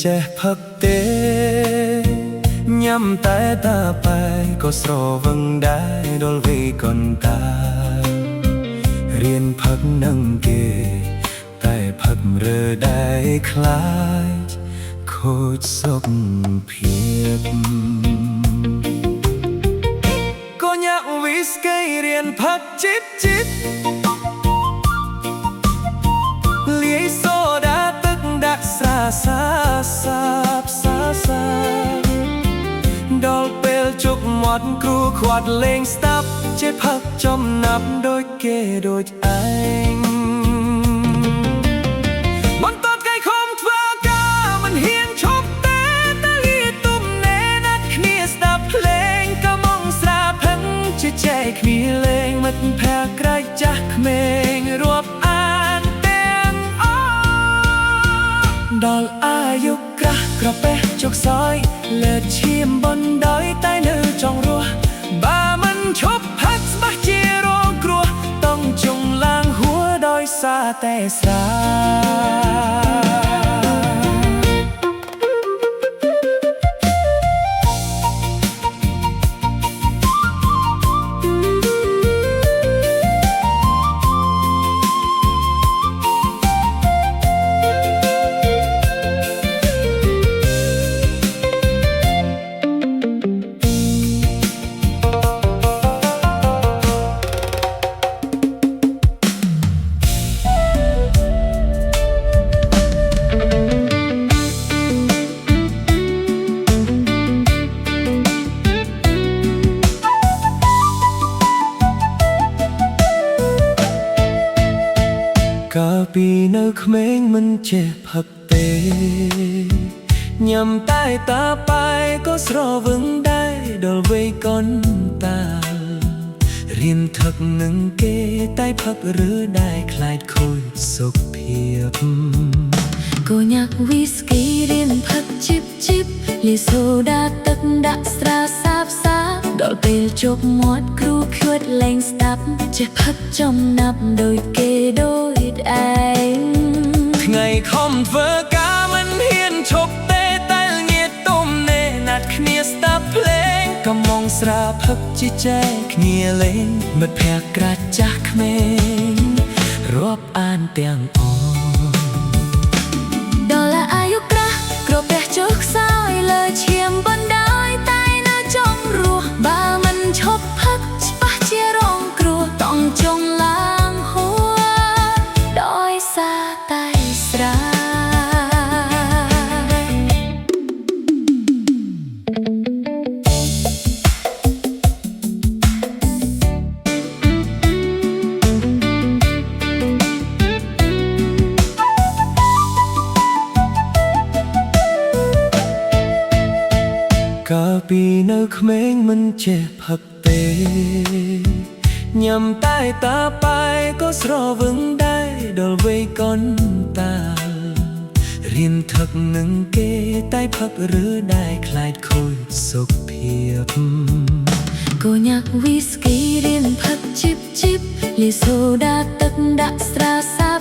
ចេះផឹកទេញ៉ាំតែតាបែក៏ស្រវឹងដែរដល់វេកូនតារៀនផឹកនឹងគេតែផឹករើដែរខ្លាចខូចសុខភាពកូនយ៉ាក់វីស្គីរៀនផឹកជីបលាយសូដាទឹកដាក់ស្រាសាដល់ពេលជុកមាត់គ្រូខ្វាត់លេងស្តាប់ចេះផឹកចំណាប់ដូចគេដូចឯងបន្ទាត់កៃខំធ្វើការមិនហ៊ានឈប់ទេតែលាទុំណែណាត់គ្នាស្ដាប់ភ្លេងក៏មកស្រាផឹងជាចែកគ្នាលេងមិត្តភក្តិក្រៃចាស់ក្មេងរាប់អានទាំងអស់ដល់អាយុក្រាស់ក្រពះជោគសោយលើឈាមបណ្ដោយតែនៅចង់រស់បើមិនឈប់ផឹកស្បះជារងគ្រោះต้องជុងឡើងហួរដោយសារតែស្រាកាលពីនៅក្មេងមិនចេះផឹកទេញ៉ាំតែតាបែក៏ស្រវឹងដែរដល់វ័យកូនតារៀនថឹកនឹងគេតែផឹកឬដែរខ្លាចខូចសុខភាពកូនយ៉ាក់វីស្គីរៀនផឹកជីបលាយសូដាទឹកដាក់ស្រាសាបដល់ពេលជប់មាត់គ្រូខួតលេងស្ដាប់ចេះផឹកចំណាប់ដូចគេដូចឯងថ្ងៃខំធ្វើការមិនហ៊ានឈប់ទេតែងាកទុំណែណាត់គ្នាស្ដាប់ភ្លេងកំងស្រាផឹកជាចែកគ្នាលេងមិត្តភក្តិក្រាស់ចាស់ក្មេងរាប់អានទាំងអស់ដល់អាយុក្រាស់ក្រពះចុះខ្សោយលើឈាមបណ្ដោយតែនៅចង់រស់បើមិនឈប់ផឹកច្បាស់ជារងគ្រោះต้องចុងឡើងហួរដោយសារតែស្រាកាលពីនៅក្មេងមិនចេះផឹកទេញ៉ាំតែតាបែក៏ស្រវឹងដែរដល់វ័យកូនតារៀនថឹកនឹងគេតែផឹកឬដែរខ្លាចខូចសុខភាពកូនយ៉ាក់វីស្គីរៀនផឹកជីបលាយសូដាទឹកដាក់ស្រាសាប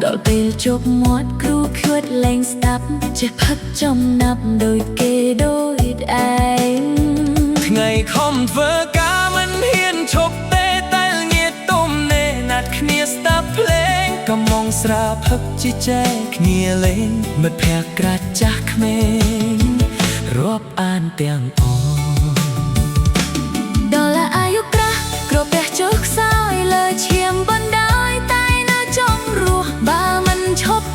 ដល់ពេលជប់មាត់គ្រូខួតលេងស្ដាប់ចេះផឹកចំណាប់ដូចគេដូចឯងថ្ងៃខំធ្វើការមិនហ៊ានឈប់ទេតែងាកទុំណែណាត់គ្នាស្ដាប់ភ្លេងកំងស្រាផឹកជាចែកគ្នាលេងមិត្តភក្តិក្រាស់ចាស់ក្មេងរាប់អានទាំងអស់ដល់អាយុក្រាស់ក្រពះចុះខ្សោយលើឈាមបណ្ដោយតែនៅចង់រស់បើមិនឈប់